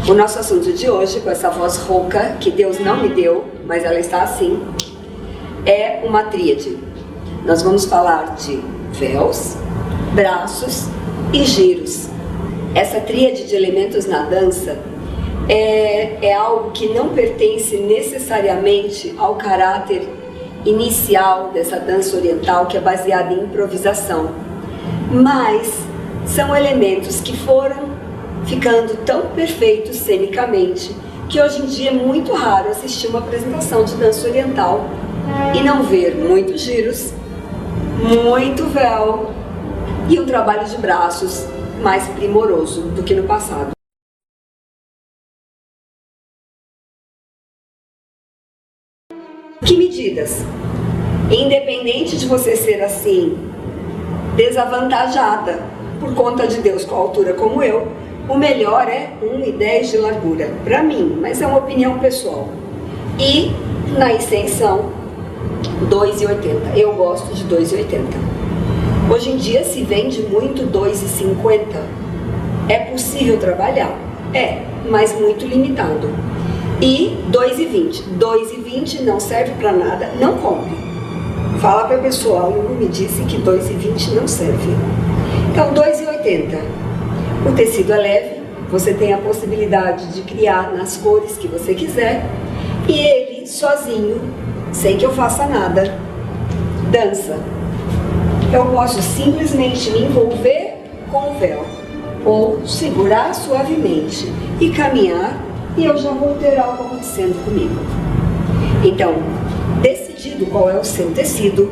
O nosso assunto de hoje, com essa voz rouca que Deus não me deu, mas ela está assim, é uma tríade. Nós vamos falar de véus, braços e giros. Essa tríade de elementos na dança é algo que não pertence necessariamente ao caráter inicial dessa dança oriental, que é baseada em improvisação, mas são elementos que foram ficando tão perfeitos cenicamente que hoje em dia é muito raro assistir uma apresentação de dança oriental e não ver muitos giros, muito véu e um trabalho de braços mais primoroso do que no passado. Que medidas? Independente de você ser assim, desavantajada por conta de Deus com a altura como eu, o melhor é 1,10 de largura, para mim, mas é uma opinião pessoal. E na extensão, 2,80. Eu gosto de 2,80. Hoje em dia se vende muito 2,50. É possível trabalhar? É, mas muito limitado. E 2,20. 2,20 não serve para nada, não compre. Fala para a pessoa, o aluno me disse que 2,20 não serve. Então, 2,80. O tecido é leve, você tem a possibilidade de criar nas cores que você quiser e ele sozinho, sem que eu faça nada, dança. Eu posso simplesmente me envolver com o véu ou segurar suavemente e caminhar e eu já vou ter algo acontecendo comigo. Então, decidido qual é o seu tecido,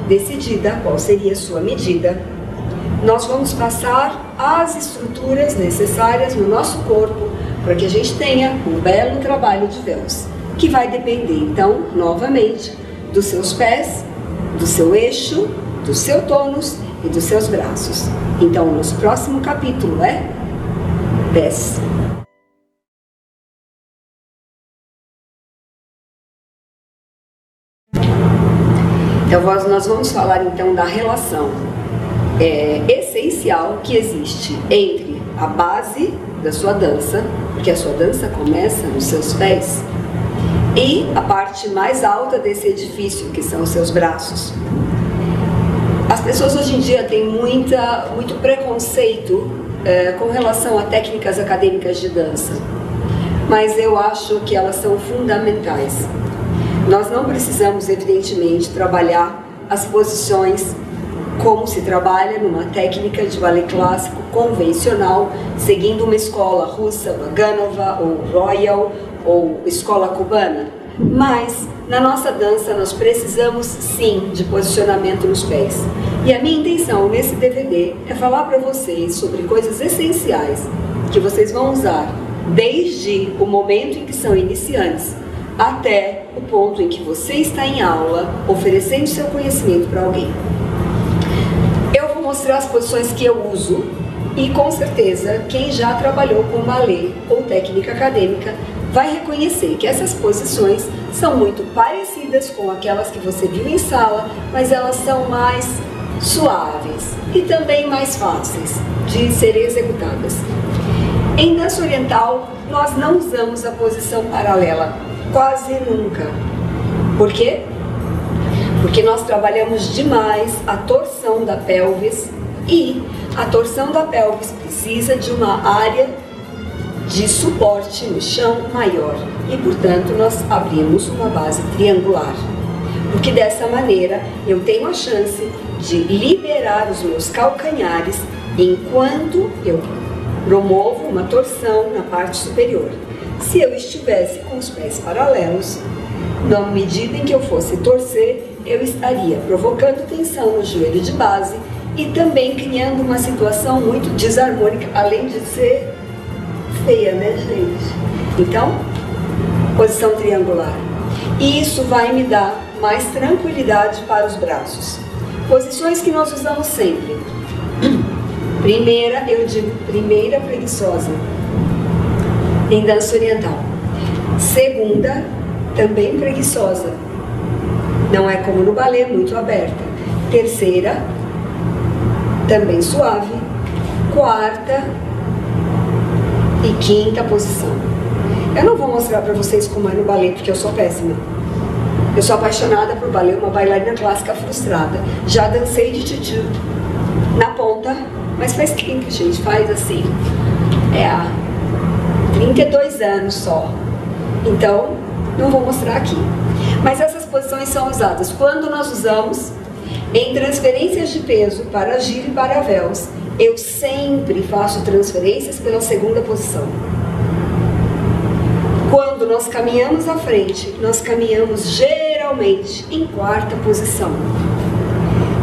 decidida qual seria a sua medida, nós vamos passar as estruturas necessárias no nosso corpo para que a gente tenha um belo trabalho de véus, que vai depender, então, novamente, dos seus pés, do seu eixo, do seu tônus e dos seus braços. Então, o nosso próximo capítulo é pés. Então, nós vamos falar, então, da relação essencial que existe entre a base da sua dança, porque a sua dança começa nos seus pés, e a parte mais alta desse edifício, que são os seus braços. As pessoas hoje em dia têm muito preconceito com relação a técnicas acadêmicas de dança, mas eu acho que elas são fundamentais. Nós não precisamos, evidentemente, trabalhar as posições como se trabalha numa técnica de balé clássico convencional, seguindo uma escola russa, Vaganova, ou Royal, ou escola cubana. Mas, na nossa dança, nós precisamos, sim, de posicionamento nos pés. E a minha intenção nesse DVD é falar para vocês sobre coisas essenciais que vocês vão usar desde o momento em que são iniciantes até o ponto em que você está em aula, oferecendo seu conhecimento para alguém. Eu vou mostrar as posições que eu uso e, com certeza, quem já trabalhou com balé ou técnica acadêmica vai reconhecer que essas posições são muito parecidas com aquelas que você viu em sala, mas elas são mais suaves e também mais fáceis de serem executadas. Em dança oriental, nós não usamos a posição paralela, quase nunca. Por quê? Porque nós trabalhamos demais a torção da pelvis e a torção da pelvis precisa de uma área de suporte no chão maior e, portanto, nós abrimos uma base triangular. Porque dessa maneira eu tenho a chance de liberar os meus calcanhares enquanto eu promovo uma torção na parte superior. Se eu estivesse com os pés paralelos, na medida em que eu fosse torcer, eu estaria provocando tensão no joelho de base e também criando uma situação muito desarmônica, além de ser feia, né, gente? Então, posição triangular. E isso vai me dar mais tranquilidade para os braços. Posições que nós usamos sempre. Primeira, eu digo primeira preguiçosa em dança oriental. Segunda, também preguiçosa. Não é como no balé, muito aberta. Terceira, também suave. Quarta, E quinta posição. Eu não vou mostrar para vocês como é no balé, porque eu sou péssima. Eu sou apaixonada por balé, uma bailarina clássica frustrada. Já dancei de tutu na ponta, mas faz tempo, gente, faz assim. Há 32 anos só. Então, não vou mostrar aqui. Mas essas posições são usadas quando nós usamos em transferências de peso para giro e para véus. Eu sempre faço transferências pela segunda posição. Quando nós caminhamos à frente, nós caminhamos geralmente em quarta posição.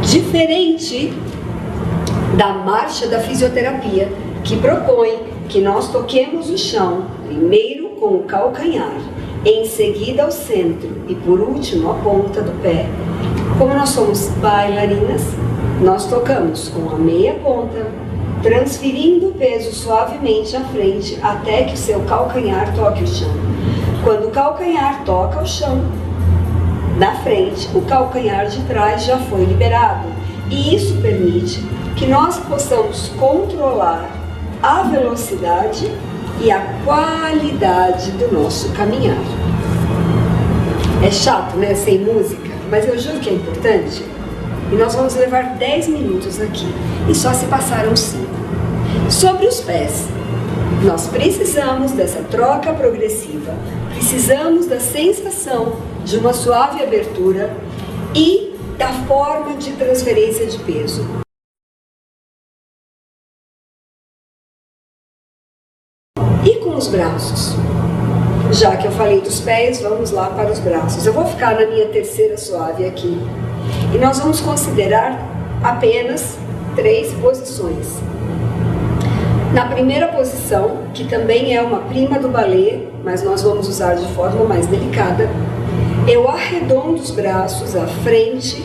Diferente da marcha da fisioterapia, que propõe que nós toquemos o chão, primeiro com o calcanhar, em seguida o centro e por último a ponta do pé. Como nós somos bailarinas, nós tocamos com a meia ponta, transferindo o peso suavemente à frente até que o seu calcanhar toque o chão. Quando o calcanhar toca o chão, na frente, o calcanhar de trás já foi liberado. E isso permite que nós possamos controlar a velocidade e a qualidade do nosso caminhar. É chato, né? Sem música, mas eu juro que é importante. E nós vamos levar 10 minutos aqui, e só se passaram 5. Sobre os pés, nós precisamos dessa troca progressiva, precisamos da sensação de uma suave abertura e da forma de transferência de peso. E com os braços? Já que eu falei dos pés, vamos lá para os braços. Eu vou ficar na minha terceira suave aqui. E nós vamos considerar apenas 3 posições. Na primeira posição, que também é uma prima do balé, mas nós vamos usar de forma mais delicada, eu arredondo os braços à frente,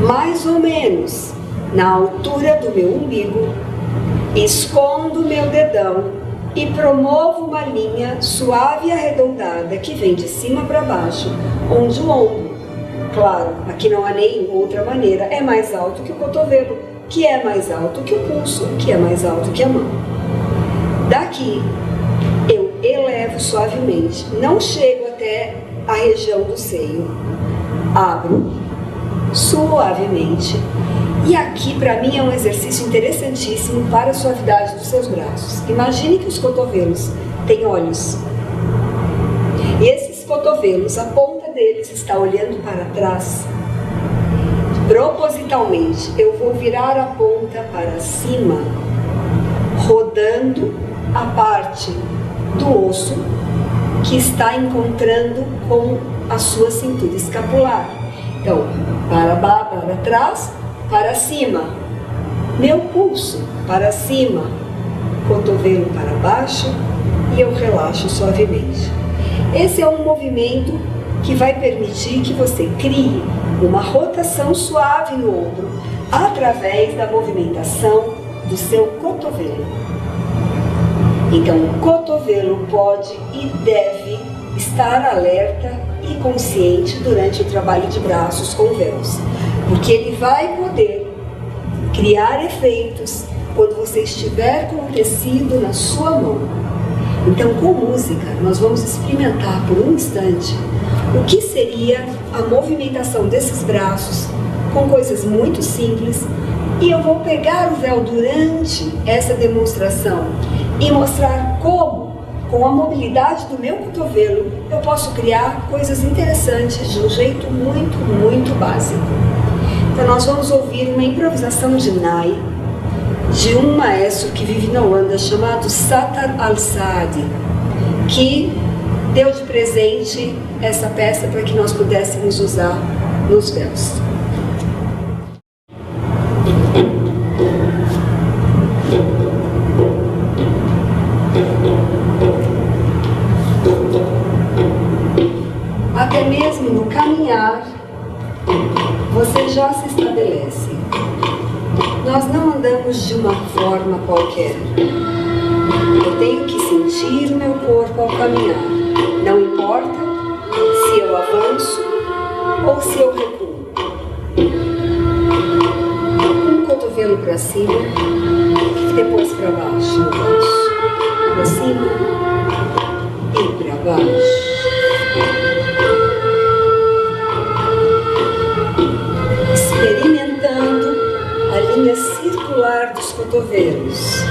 mais ou menos na altura do meu umbigo, escondo o meu dedão e promovo uma linha suave e arredondada que vem de cima para baixo, onde o ombro, claro, aqui não há nem outra maneira, é mais alto que o cotovelo, que é mais alto que o pulso, que é mais alto que a mão. Daqui, eu elevo suavemente, não chego até a região do seio, abro suavemente. E aqui, para mim, é um exercício interessantíssimo para a suavidade dos seus braços. Imagine que os cotovelos têm olhos. E esses cotovelos, a ponta deles está olhando para trás. Propositalmente, eu vou virar a ponta para cima, rodando a parte do osso que está encontrando com a sua cintura escapular. Então, para trás, para cima, meu pulso para cima, cotovelo para baixo e eu relaxo suavemente. Esse é um movimento que vai permitir que você crie uma rotação suave no ombro através da movimentação do seu cotovelo. Então, o cotovelo pode e deve estar alerta e consciente durante o trabalho de braços com véus, porque ele vai poder criar efeitos quando você estiver com o tecido na sua mão. Então, com música, nós vamos experimentar por um instante o que seria a movimentação desses braços com coisas muito simples, e eu vou pegar o véu durante essa demonstração e mostrar como, com a mobilidade do meu cotovelo, eu posso criar coisas interessantes de um jeito muito básico. Então nós vamos ouvir uma improvisação de Nai, de um maestro que vive na Holanda chamado Sattar Al-Saadi, que deu de presente essa peça para que nós pudéssemos usar nos véus. Até mesmo no caminhar, você já se estabelece. Nós não andamos de uma forma qualquer. Eu tenho que sentir o meu corpo ao caminhar. Não importa se eu avanço ou se eu recuo. Um cotovelo para cima, depois para baixo no braço. baixo. Experimentando a linha circular dos cotovelos.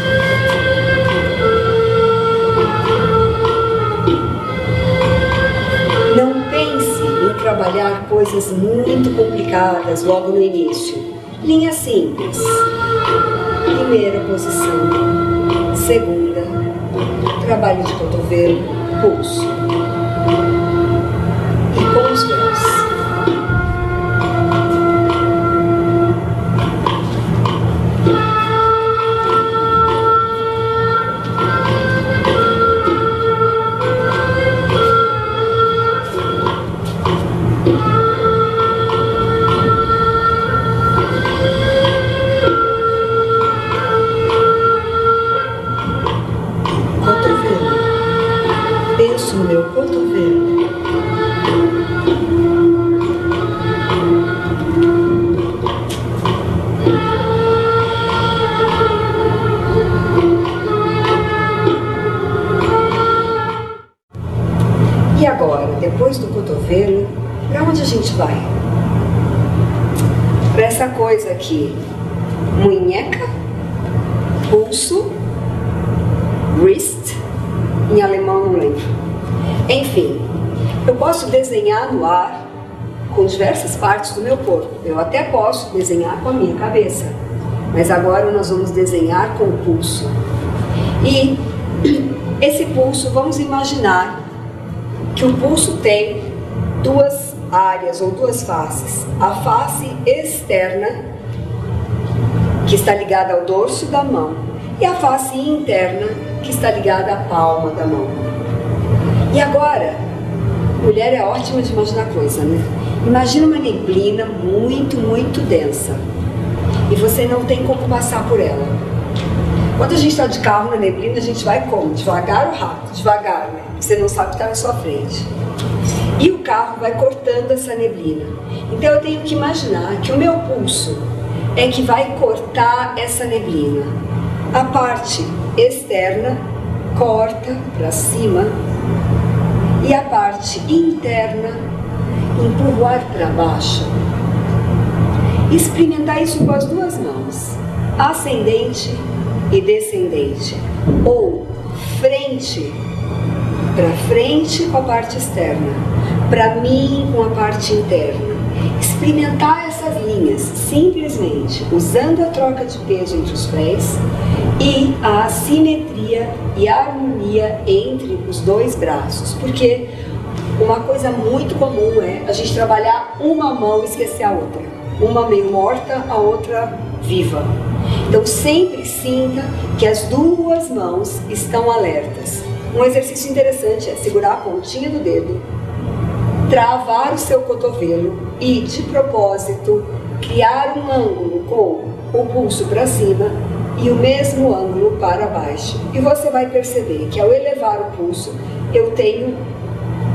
Não pense em trabalhar coisas muito complicadas logo no início. Linha simples. Primeira posição. Segunda. Trabalho de cotovelo, pulso. E com os pés. Penso no meu cotovelo. E agora, depois do cotovelo, para onde a gente vai? Para essa coisa aqui, munheca, pulso, wrist. Em alemão não lembro. Enfim, eu posso desenhar no ar com diversas partes do meu corpo. Eu até posso desenhar com a minha cabeça. Mas agora nós vamos desenhar com o pulso. E esse pulso, vamos imaginar que o pulso tem duas áreas ou duas faces. A face externa, que está ligada ao dorso da mão, e a face interna, que está ligada à palma da mão. E agora, mulher é ótima de imaginar coisa, né? Imagina uma neblina muito, muito densa. E você não tem como passar por ela. Quando a gente está de carro na neblina, a gente vai como? Devagar ou rápido? Devagar, né? Você não sabe o que está na sua frente. E o carro vai cortando essa neblina. Então eu tenho que imaginar que o meu pulso é que vai cortar essa neblina. A parte externa corta para cima e a parte interna empurra o ar para baixo. Experimentar isso com as duas mãos, ascendente e descendente, ou frente para frente com a parte externa, para mim com a parte interna. Experimentar essas linhas simplesmente usando a troca de peso entre os pés e a assimetria e a harmonia entre os dois braços, porque uma coisa muito comum é a gente trabalhar uma mão e esquecer a outra, uma meio morta, a outra viva. Então sempre sinta que as duas mãos estão alertas. Um exercício interessante é segurar a pontinha do dedo, travar o seu cotovelo e, de propósito, criar um ângulo com o pulso para cima e o mesmo ângulo para baixo. E você vai perceber que ao elevar o pulso, eu tenho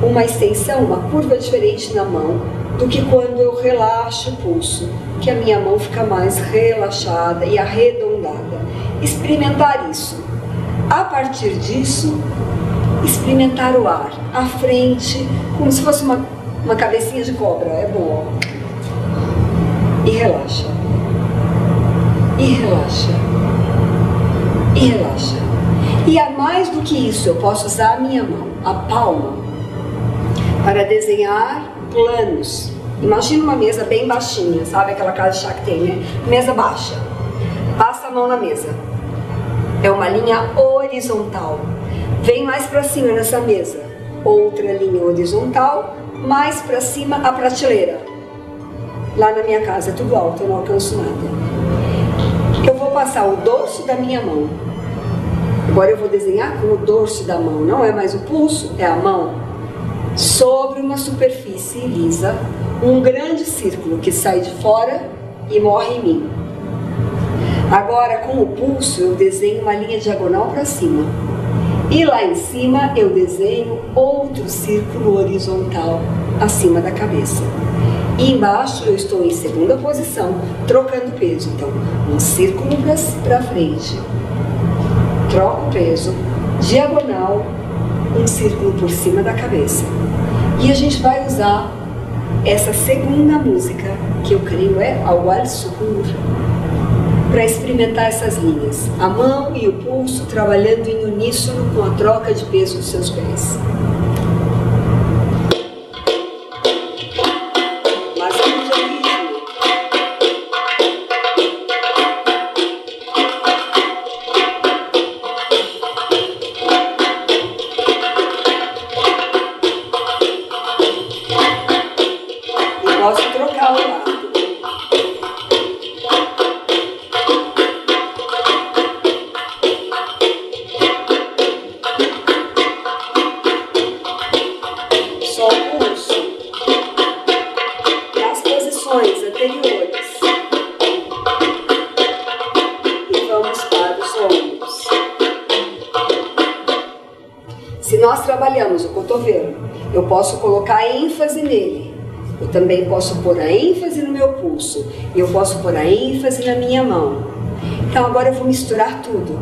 uma extensão, uma curva diferente na mão do que quando eu relaxo o pulso, que a minha mão fica mais relaxada e arredondada. Experimentar isso. A partir disso, experimentar o ar à frente, como se fosse uma cabecinha de cobra. É bom, ó. E relaxa. E relaxa. E relaxa. E a mais do que isso, eu posso usar a minha mão, a palma, para desenhar planos. Imagina uma mesa bem baixinha, sabe aquela casa de chá que tem, né? Mesa baixa. Passa a mão na mesa. É uma linha horizontal. Vem mais para cima nessa mesa. Outra linha horizontal, mais para cima a prateleira. Lá na minha casa é tudo alto, eu não alcanço nada. Eu vou passar o dorso da minha mão. Agora eu vou desenhar com o dorso da mão. Não é mais o pulso, é a mão. Sobre uma superfície lisa, um grande círculo que sai de fora e morre em mim. Agora, com o pulso, eu desenho uma linha diagonal para cima. E lá em cima, eu desenho outro círculo horizontal acima da cabeça. E embaixo, eu estou em segunda posição, trocando peso. Então, um círculo para frente. Troco o peso, diagonal, um círculo por cima da cabeça. E a gente vai usar essa segunda música, que eu creio é Awal Suhur, para experimentar essas linhas. A mão e o pulso trabalhando em uníssono com a troca de peso dos seus pés. Posso trocar o lado. Só o pulso nas posições anteriores. E vamos para os ombros. Se nós trabalhamos o cotovelo, eu posso colocar ênfase nele. Eu também posso pôr a ênfase no meu pulso e eu posso pôr a ênfase na minha mão. Então agora eu vou misturar tudo.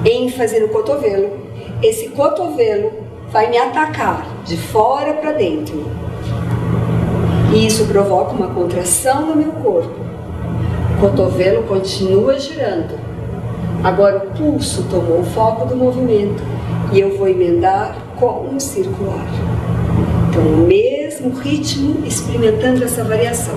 ênfase no cotovelo. Esse cotovelo vai me atacar de fora para dentro. E isso provoca uma contração no meu corpo. O cotovelo continua girando. Agora o pulso tomou o foco do movimento e eu vou emendar com um circular. Então, o mesmo ritmo, experimentando essa variação.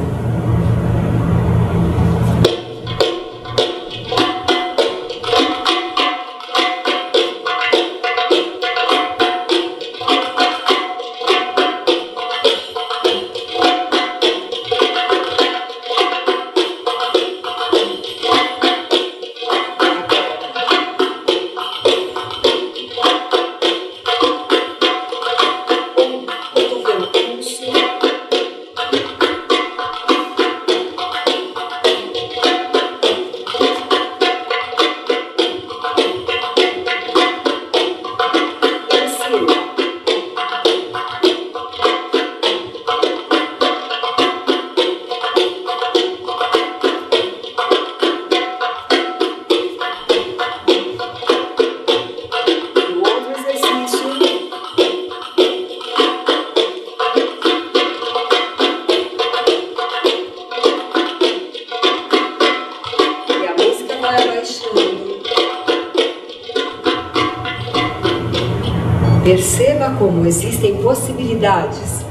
Perceba como existem possibilidades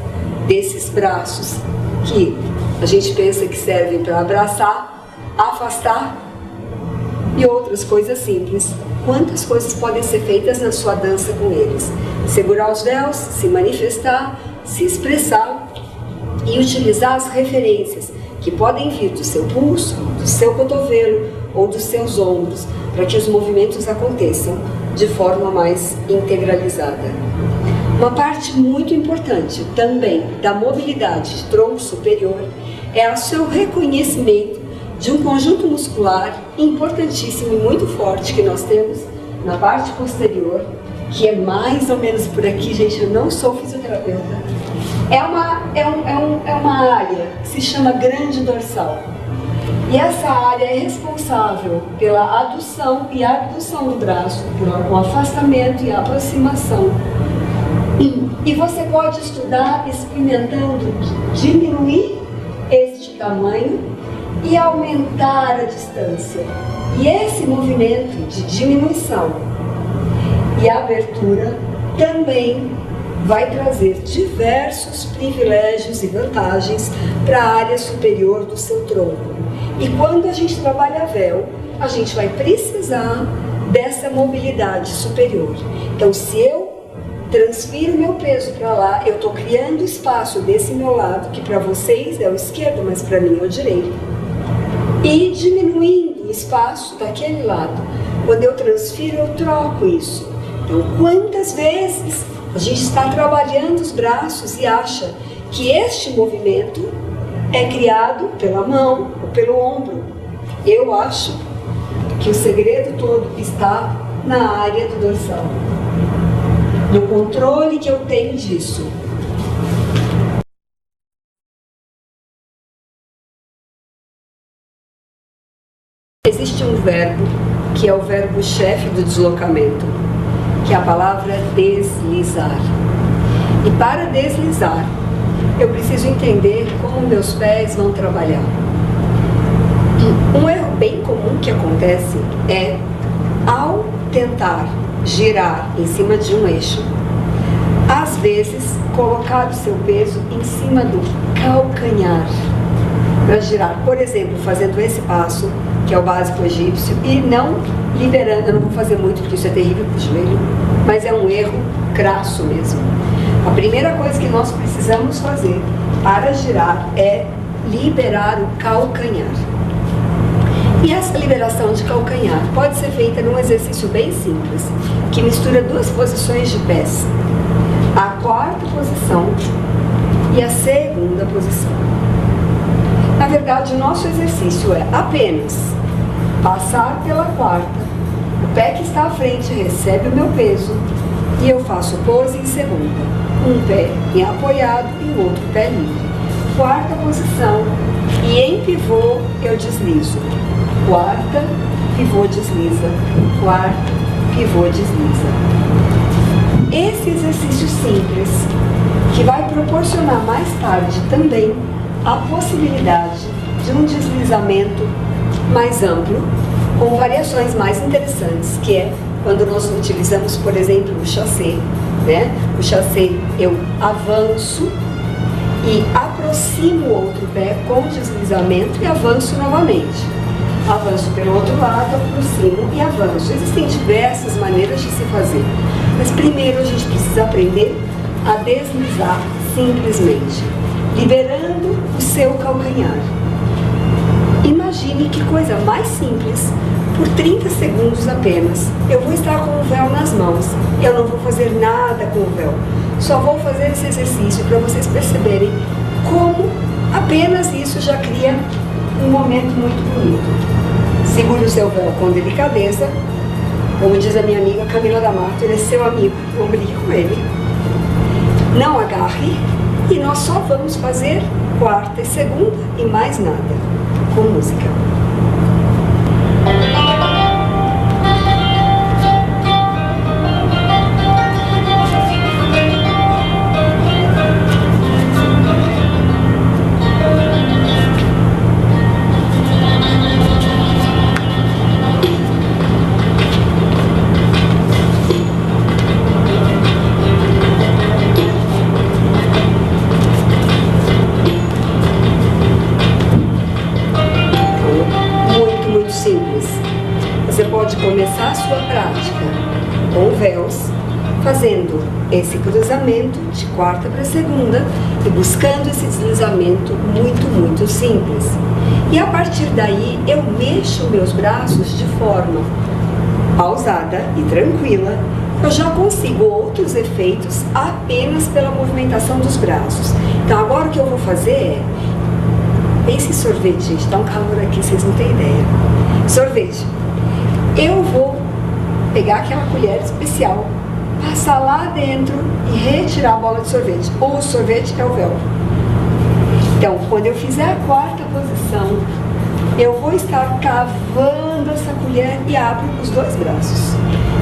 desses braços que a gente pensa que servem para abraçar, afastar e outras coisas simples. Quantas coisas podem ser feitas na sua dança com eles? Segurar os véus, se manifestar, se expressar e utilizar as referências que podem vir do seu pulso, do seu cotovelo ou dos seus ombros, para que os movimentos aconteçam de forma mais integralizada. Uma parte muito importante também da mobilidade de tronco superior é o seu reconhecimento de um conjunto muscular importantíssimo e muito forte que nós temos na parte posterior, que é mais ou menos por aqui, gente, eu não sou fisioterapeuta. É uma área que se chama grande dorsal. E essa área é responsável pela adução e abdução do braço, pelo afastamento e aproximação. E você pode estudar experimentando diminuir este tamanho e aumentar a distância. E esse movimento de diminuição e abertura também vai trazer diversos privilégios e vantagens para a área superior do seu tronco. E quando a gente trabalha véu, a gente vai precisar dessa mobilidade superior. Então, se eu transfiro meu peso para lá, eu estou criando espaço desse meu lado, que para vocês é o esquerdo, mas para mim é o direito, e diminuindo o espaço daquele lado. Quando eu transfiro, eu troco isso. Então, quantas vezes a gente está trabalhando os braços e acha que este movimento é criado pela mão ou pelo ombro? Eu acho que o segredo todo está na área do dorsal, no controle que eu tenho disso. Existe um verbo que é o verbo chefe do deslocamento, que é a palavra deslizar. E para deslizar, eu preciso entender como meus pés vão trabalhar. Um erro bem comum que acontece é, ao tentar girar em cima de um eixo, às vezes colocar o seu peso em cima do calcanhar para girar. Por exemplo, fazendo esse passo, que é o básico egípcio, e não liberando. Eu não vou fazer muito porque isso é terrível para o joelho, mas é um erro crasso mesmo. A primeira coisa que nós precisamos fazer para girar é liberar o calcanhar. E essa liberação de calcanhar pode ser feita num exercício bem simples, que mistura duas posições de pés. A quarta posição e a segunda posição. Na verdade, o nosso exercício é apenas passar pela quarta, o pé que está à frente recebe o meu peso e eu faço pose em segunda. Um pé apoiado e o outro pé livre. Quarta posição e em pivô eu deslizo. Quarta, pivô, desliza. Quarta, pivô, desliza. Esse exercício simples, que vai proporcionar mais tarde também a possibilidade de um deslizamento mais amplo, com variações mais interessantes, que é quando nós utilizamos, por exemplo, o chassé, né? O chassé eu avanço e aproximo o outro pé com deslizamento e avanço novamente. Avanço pelo outro lado, aproximo e avanço. Existem diversas maneiras de se fazer, mas primeiro a gente precisa aprender a deslizar simplesmente, liberando o seu calcanhar. Imagine que coisa mais simples. Por 30 segundos apenas, eu vou estar com o véu nas mãos. Eu não vou fazer nada com o véu. Só vou fazer esse exercício para vocês perceberem como apenas isso já cria um momento muito bonito. Segure o seu véu com delicadeza. Como diz a minha amiga Camila D'Amato, ele é seu amigo, não brigue com ele. Não agarre e nós só vamos fazer quarta e segunda e mais nada, com música. Você pode começar a sua prática com véus, fazendo esse cruzamento de quarta para segunda e buscando esse deslizamento muito simples. E a partir daí eu mexo meus braços de forma pausada e tranquila. Eu já consigo outros efeitos apenas pela movimentação dos braços. Então agora o que eu vou fazer é, esse sorvete, gente, tá um calor aqui, vocês não têm ideia. Sorvete. Eu vou pegar aquela colher especial, passar lá dentro e retirar a bola de sorvete. O sorvete é o véu. Então, quando eu fizer a quarta posição, eu vou estar cavando essa colher e abro os dois braços.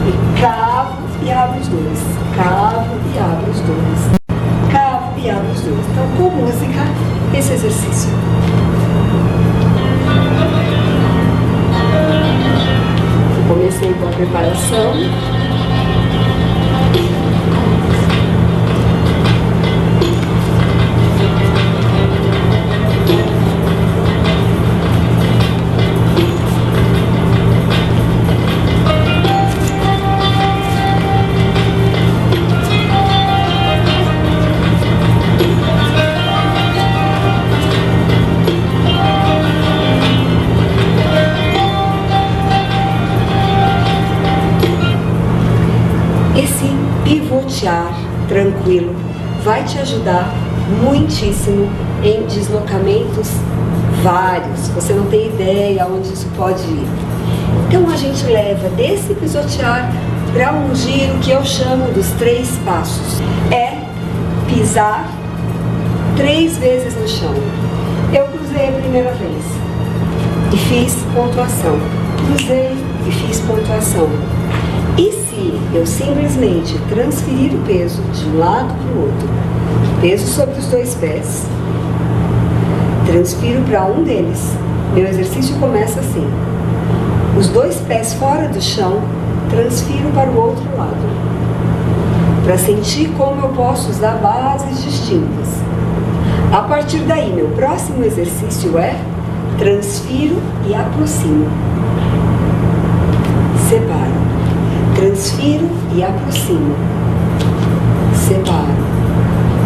E cavo e abro os dois. Cavo e abro os dois. Cavo e abro os dois. Então, com música, esse exercício. Comecei com a preparação. Esse pivotear tranquilo vai te ajudar muitíssimo em deslocamentos vários. Você não tem ideia onde isso pode ir. Então a gente leva desse pisotear para um giro que eu chamo dos 3 passos. É pisar 3 vezes no chão. Eu cruzei a primeira vez e fiz pontuação. Cruzei e fiz pontuação. E se se eu simplesmente transferir o peso de um lado para o outro, peso sobre os dois pés, transfiro para um deles, meu exercício começa assim. Os dois pés fora do chão, transfiro para o outro lado, para sentir como eu posso usar bases distintas. A partir daí, meu próximo exercício é transfiro e aproximo. Separo. Transfiro e aproximo. Separo.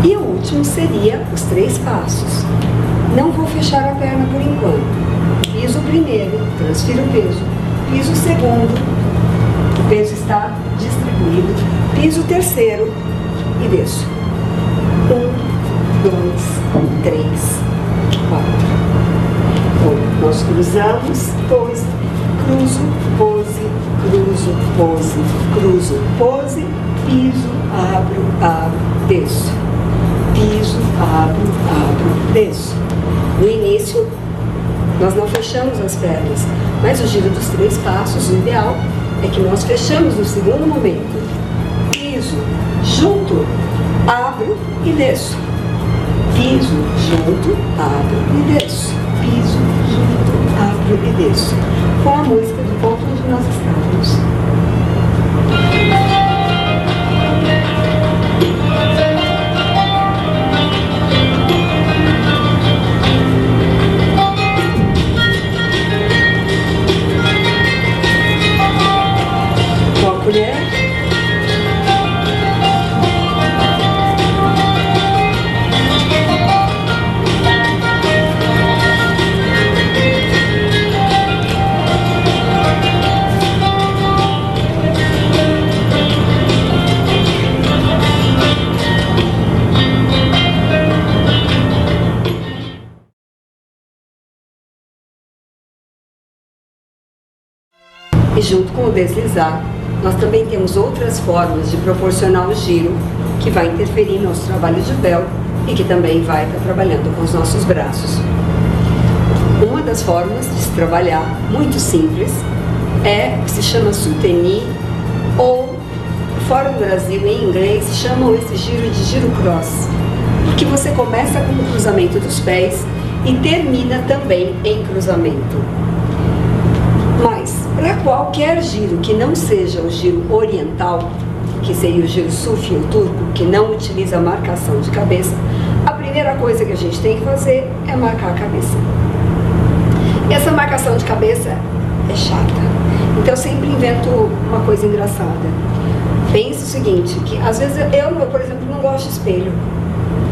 E o último seria os 3 passos. Não vou fechar a perna por enquanto. Piso o primeiro, transfiro o peso. Piso o segundo, o peso está distribuído. Piso o terceiro e desço. 1, 2, 3, 4. Bom, nós cruzamos, pose, cruzo, pose, cruzo, pose, cruzo, pose, piso, abro, desço. Piso, abro, desço. No início, nós não fechamos as pernas, mas o giro dos 3 passos, o ideal é que nós fechamos no segundo momento. Piso, junto, abro e desço. Piso, junto, abro e desço. Piso, junto, abro e desço. Com a música do ponto onde nós estávamos. Com a colher. E junto com o deslizar, nós também temos outras formas de proporcionar o giro que vai interferir no nosso trabalho de véu e que também vai estar trabalhando com os nossos braços. Uma das formas de se trabalhar, muito simples, é o que se chama soutenu, ou fora do Brasil, em inglês, chamam esse giro de giro cross, porque você começa com o cruzamento dos pés e termina também em cruzamento. Mas, para qualquer giro que não seja o giro oriental, que seria o giro sufi ou turco, que não utiliza a marcação de cabeça, a primeira coisa que a gente tem que fazer é marcar a cabeça. E essa marcação de cabeça é chata. Então eu sempre invento uma coisa engraçada. Pense o seguinte, que às vezes eu, por exemplo, não gosto de espelho,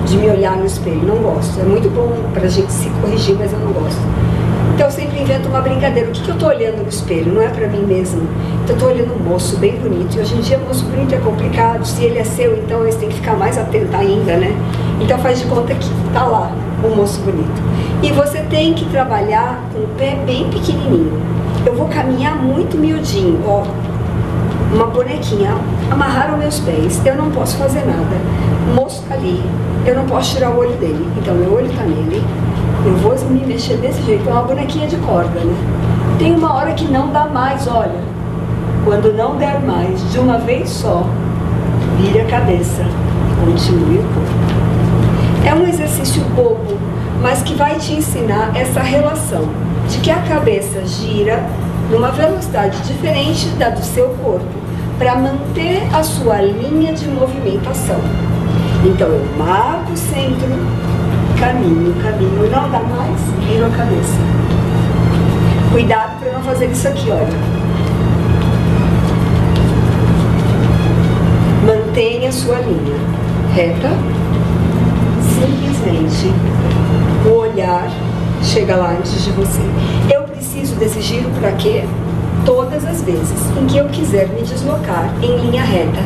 de me olhar no espelho, não gosto. É muito bom para a gente se corrigir, mas eu não gosto. Então eu sempre invento uma brincadeira. O que eu estou olhando no espelho? Não é para mim mesmo. Então eu estou olhando um moço bem bonito. E hoje em dia moço bonito é complicado. Se ele é seu, então você tem que ficar mais atento ainda, né? Então faz de conta que está lá um moço bonito. E você tem que trabalhar com o pé bem pequenininho. Eu vou caminhar muito miudinho, ó. Uma bonequinha, amarrar os meus pés. Eu não posso fazer nada. O moço está ali. Eu não posso tirar o olho dele. Então meu olho está nele. Eu vou me mexer desse jeito, é uma bonequinha de corda, né? Tem uma hora que não dá mais, olha. Quando não der mais, de uma vez só, vire a cabeça e continue o corpo. É um exercício bobo, mas que vai te ensinar essa relação de que a cabeça gira numa velocidade diferente da do seu corpo, para manter a sua linha de movimentação. Então eu marco o centro, caminho, não dá mais, viro a cabeça. Cuidado para não fazer isso aqui, olha. Mantenha a sua linha reta, simplesmente o olhar chega lá antes de você. Eu preciso desse giro para quê? Todas as vezes em que eu quiser me deslocar em linha reta,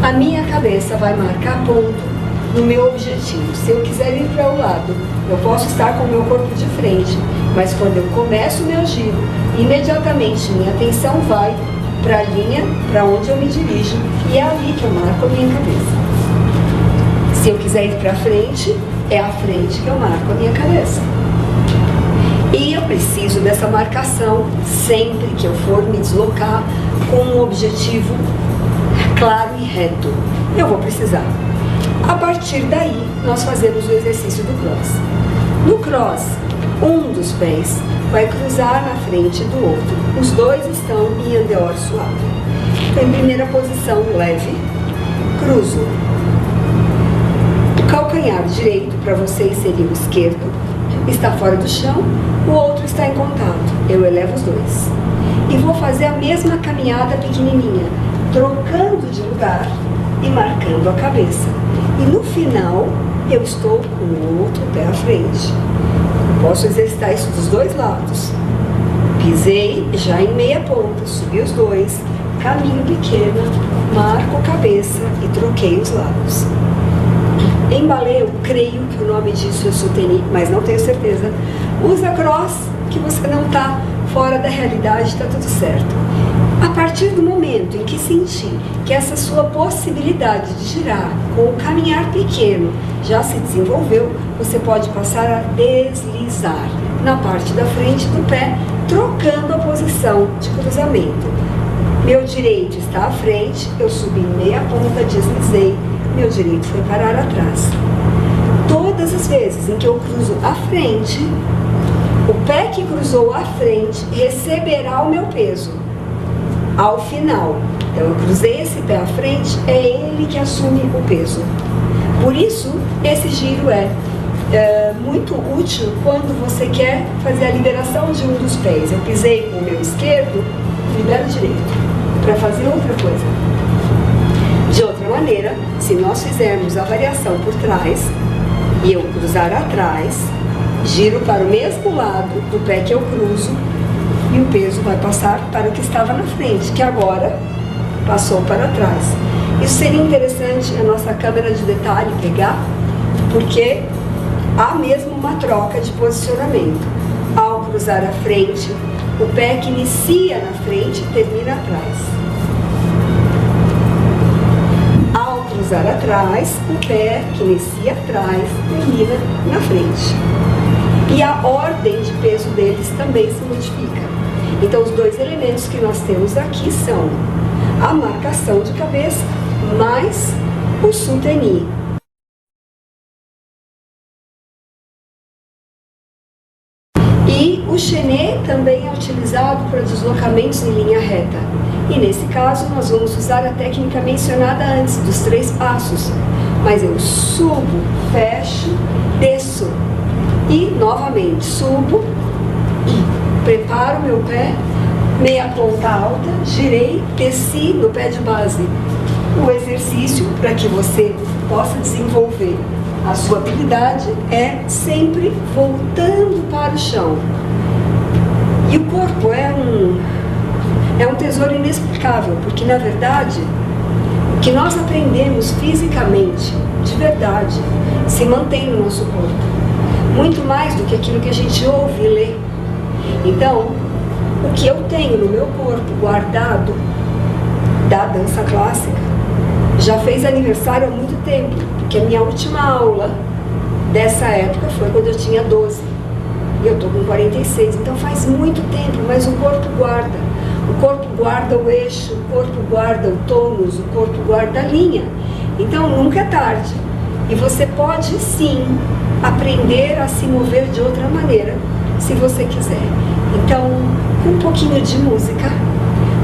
a minha cabeça vai marcar ponto no meu objetivo. Se eu quiser ir para o lado, eu posso estar com o meu corpo de frente, mas quando eu começo o meu giro, imediatamente minha atenção vai para a linha para onde eu me dirijo e é ali que eu marco a minha cabeça. Se eu quiser ir para frente, é à frente que eu marco a minha cabeça. E eu preciso dessa marcação sempre que eu for me deslocar com um objetivo claro e reto. Eu vou precisar. A partir daí, nós fazemos o exercício do cross. No cross, um dos pés vai cruzar na frente do outro. Os dois estão em andeor suave. Então, em primeira posição, leve, cruzo. O calcanhar direito para vocês seria o esquerdo, está fora do chão, o outro está em contato. Eu elevo os dois. E vou fazer a mesma caminhada pequenininha, trocando de lugar e marcando a cabeça. E no final, eu estou com o outro pé à frente. Posso exercitar isso dos dois lados. Pisei já em meia ponta, subi os dois, caminho pequeno, marco a cabeça e troquei os lados. Em balé, eu creio que o nome disso é soutenu, mas não tenho certeza. Usa cross, que você não está fora da realidade, está tudo certo. A partir do momento em que sentir que essa sua possibilidade de girar com o caminhar pequeno já se desenvolveu, você pode passar a deslizar na parte da frente do pé, trocando a posição de cruzamento. Meu direito está à frente, eu subi meia ponta, deslizei, meu direito foi parar atrás. Todas as vezes em que eu cruzo à frente, o pé que cruzou à frente receberá o meu peso. Ao final, então eu cruzei esse pé à frente, é ele que assume o peso. Por isso, esse giro é muito útil quando você quer fazer a liberação de um dos pés. Eu pisei com o meu esquerdo, libero o direito, para fazer outra coisa. De outra maneira, se nós fizermos a variação por trás, e eu cruzar atrás, giro para o mesmo lado do pé que eu cruzo, e o peso vai passar para o que estava na frente, que agora passou para trás. Isso seria interessante a nossa câmera de detalhe pegar, porque há mesmo uma troca de posicionamento. Ao cruzar à frente, o pé que inicia na frente termina atrás. Ao cruzar atrás, o pé que inicia atrás termina na frente. E a ordem de peso deles também se modifica. Então, os dois elementos que nós temos aqui são a marcação de cabeça mais o soutenu. E o chené também é utilizado para deslocamentos em linha reta. E nesse caso, nós vamos usar a técnica mencionada antes, dos 3 passos. Mas eu subo, fecho, desço. E, novamente, subo, preparo meu pé, meia ponta alta, girei, desci no pé de base. O exercício para que você possa desenvolver a sua habilidade é sempre voltando para o chão. E o corpo é um tesouro inexplicável, porque na verdade o que nós aprendemos fisicamente, de verdade, se mantém no nosso corpo. Muito mais do que aquilo que a gente ouve e lê. Então, o que eu tenho no meu corpo guardado da dança clássica já fez aniversário há muito tempo, porque a minha última aula dessa época foi quando eu tinha 12 e eu estou com 46, então faz muito tempo, mas o corpo guarda. O corpo guarda o eixo, o corpo guarda o tônus, o corpo guarda a linha. Então nunca é tarde. E você pode sim aprender a se mover de outra maneira, se você quiser. Então, com um pouquinho de música,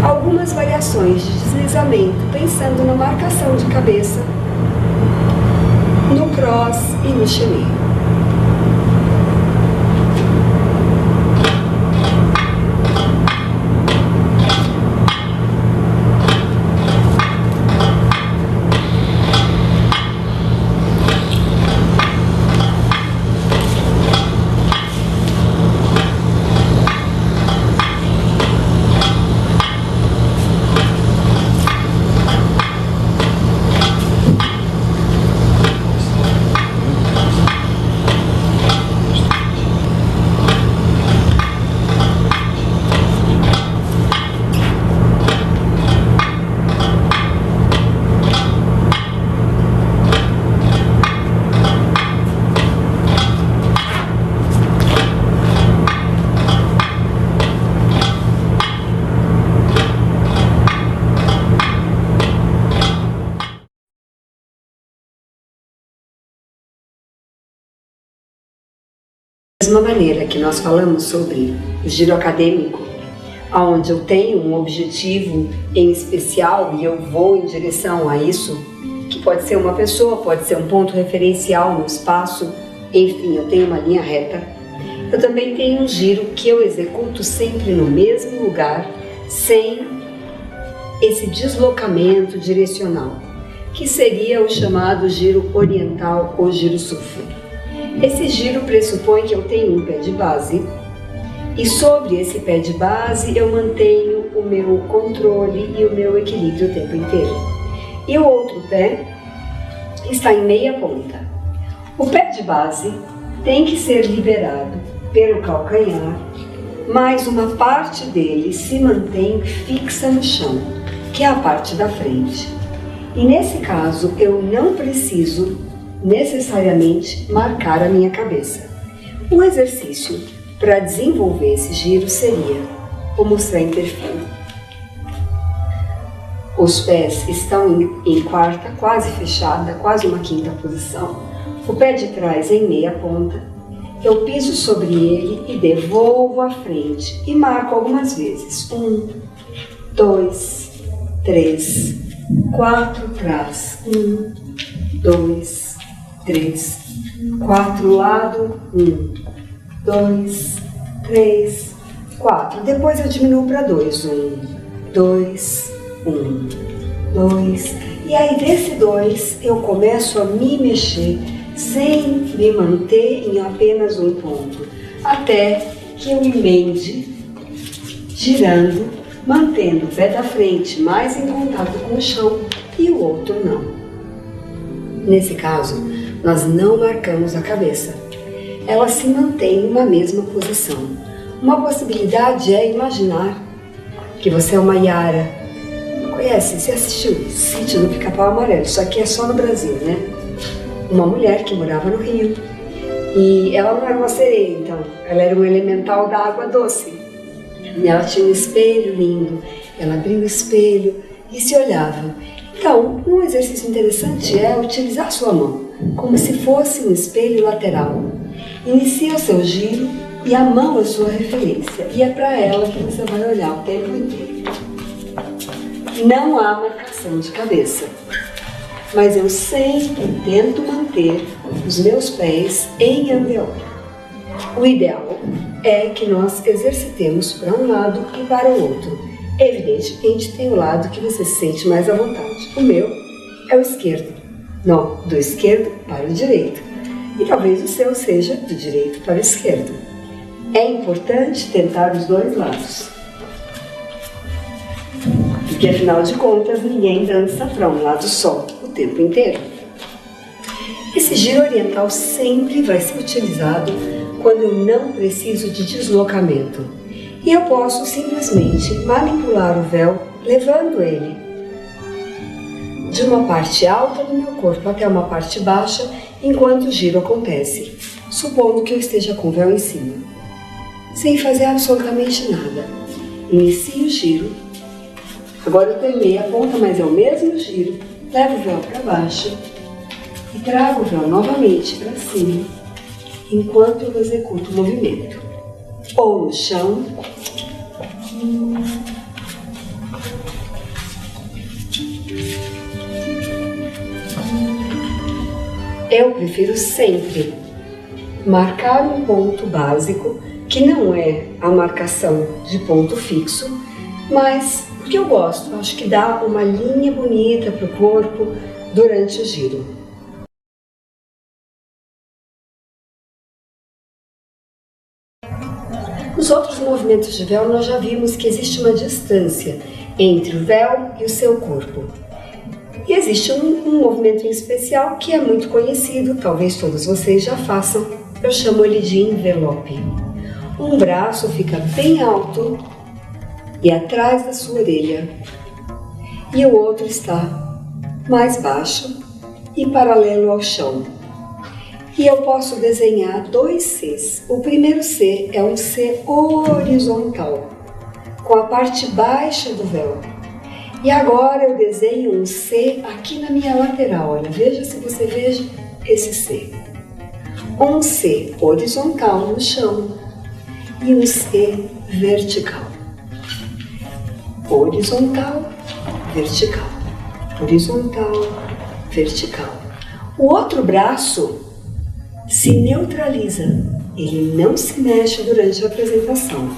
algumas variações de deslizamento, pensando na marcação de cabeça, no cross e no chené. mesma maneira que nós falamos sobre o giro acadêmico, onde eu tenho um objetivo em especial e eu vou em direção a isso, que pode ser uma pessoa, pode ser um ponto referencial no espaço, enfim, eu tenho uma linha reta. Eu também tenho um giro que eu executo sempre no mesmo lugar, sem esse deslocamento direcional, que seria o chamado giro oriental ou giro sufi. Esse giro pressupõe que eu tenho um pé de base e sobre esse pé de base eu mantenho o meu controle e o meu equilíbrio o tempo inteiro. E o outro pé está em meia ponta. O pé de base tem que ser liberado pelo calcanhar, mas uma parte dele se mantém fixa no chão, que é a parte da frente. E nesse caso eu não preciso necessariamente marcar a minha cabeça. O exercício para desenvolver esse giro seria, vou mostrar em perfil. Os pés estão em quarta, quase fechada, quase uma quinta posição. O pé de trás em meia ponta. Eu piso sobre ele e devolvo à frente e marco algumas vezes. 1, 2, 3, 4 trás. 1, 2, 3, 4 lado. 1, 2, 3, 4. Depois eu diminuo para 2. 1, 2, 1, 2. E aí desse 2 eu começo a me mexer sem me manter em apenas um ponto, até que eu emende, girando, mantendo o pé da frente mais em contato com o chão e o outro não. Nesse caso, nós não marcamos a cabeça. Ela se mantém numa mesma posição. Uma possibilidade é imaginar que você é uma Yara. Conhece? Você assistiu Sítio do Pica-Pau Amarelo? Isso aqui é só no Brasil, né? Uma mulher que morava no Rio. E ela não era uma sereia, então. Ela era um elemental da água doce. E ela tinha um espelho lindo. Ela abria o espelho e se olhava. Então, um exercício interessante é utilizar sua mão como se fosse um espelho lateral. Inicia o seu giro e a mão é sua referência. E é para ela que você vai olhar o tempo inteiro. Não há marcação de cabeça. Mas eu sempre tento manter os meus pés em alveolo. O ideal é que nós exercitemos para um lado e para o outro. Evidentemente, tem o lado que você se sente mais à vontade. O meu é o esquerdo. Não, do esquerdo para o direito. E talvez o seu seja do direito para o esquerdo. É importante tentar os dois lados. Porque, afinal de contas, ninguém dança para um lado só o tempo inteiro. Esse giro oriental sempre vai ser utilizado quando eu não preciso de deslocamento. E eu posso simplesmente manipular o véu, levando ele de uma parte alta do meu corpo até uma parte baixa, enquanto o giro acontece, supondo que eu esteja com o véu em cima. Sem fazer absolutamente nada. Inicio o giro. Agora eu estou em meia ponta, mas é o mesmo giro. Levo o véu para baixo e trago o véu novamente para cima, enquanto eu executo o movimento. Ou no chão, eu prefiro sempre marcar um ponto básico, que não é a marcação de ponto fixo, mas porque eu gosto, acho que dá uma linha bonita para o corpo durante o giro. Nos outros movimentos de véu, nós já vimos que existe uma distância entre o véu e o seu corpo. E existe um movimento em especial que é muito conhecido, talvez todos vocês já façam, eu chamo ele de envelope. Um braço fica bem alto e atrás da sua orelha, e o outro está mais baixo e paralelo ao chão. E eu posso desenhar dois Cs. O primeiro C é um C horizontal, com a parte baixa do véu. E agora eu desenho um C aqui na minha lateral. Olha, veja se você veja esse C. Um C horizontal no chão e um C vertical. Horizontal, vertical. Horizontal, vertical. O outro braço se neutraliza, ele não se mexe durante a apresentação.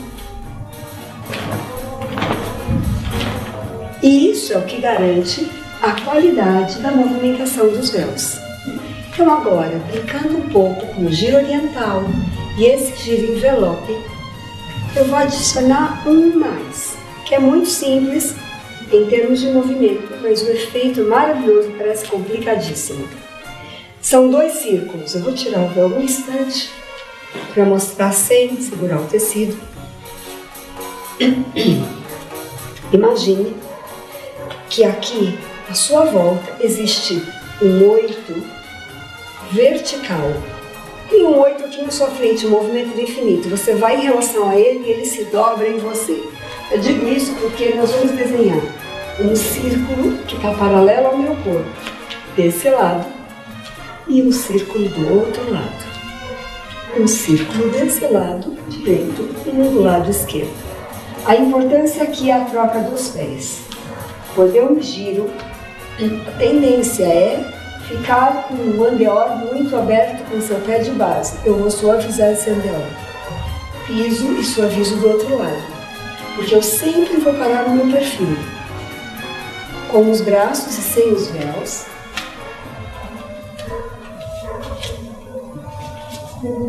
E isso é o que garante a qualidade da movimentação dos véus. Então agora, aplicando um pouco com o giro oriental e esse giro envelope, eu vou adicionar um mais, que é muito simples em termos de movimento, mas o efeito maravilhoso parece complicadíssimo. São 2 círculos. Eu vou tirar o véu um instante para mostrar sem segurar o tecido. Imagine que aqui, à sua volta, existe um 8 vertical. E um 8 aqui na sua frente, um movimento do infinito. Você vai em relação a ele e ele se dobra em você. Eu digo isso porque nós vamos desenhar um círculo que está paralelo ao meu corpo, desse lado, e um círculo do outro lado. Um círculo desse lado direito e um do lado esquerdo. A importância aqui é a troca dos pés. Quando eu me giro, a tendência é ficar com um andeor muito aberto com o seu pé de base. Eu vou suavizar esse andeor. Piso e suavizo do outro lado. Porque eu sempre vou parar no meu perfil. Com os braços e sem os véus.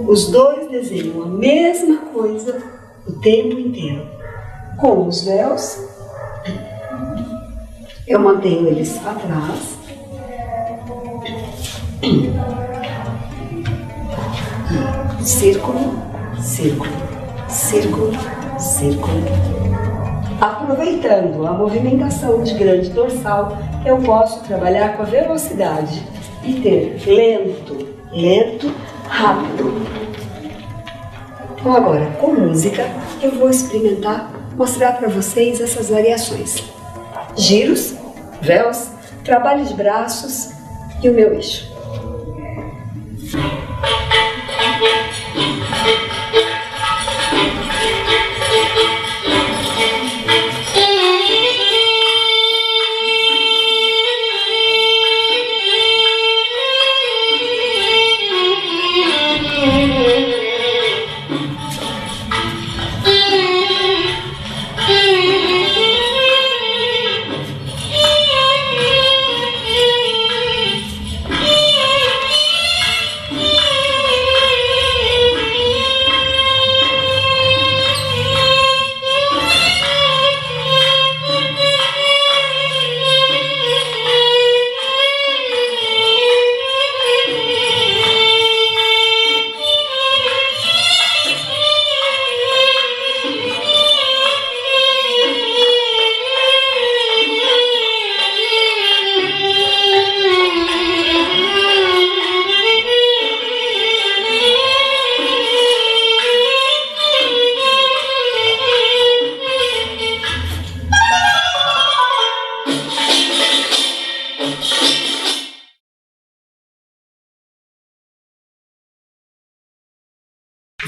Os dois desenham a mesma coisa o tempo inteiro. Com os véus, eu mantenho eles atrás. Círculo, círculo, círculo, círculo. Aproveitando a movimentação de grande dorsal, eu posso trabalhar com a velocidade e ter lento, lento, rápido. Então agora, com música, eu vou experimentar, mostrar para vocês essas variações. Giros, véus, trabalho de braços e o meu eixo.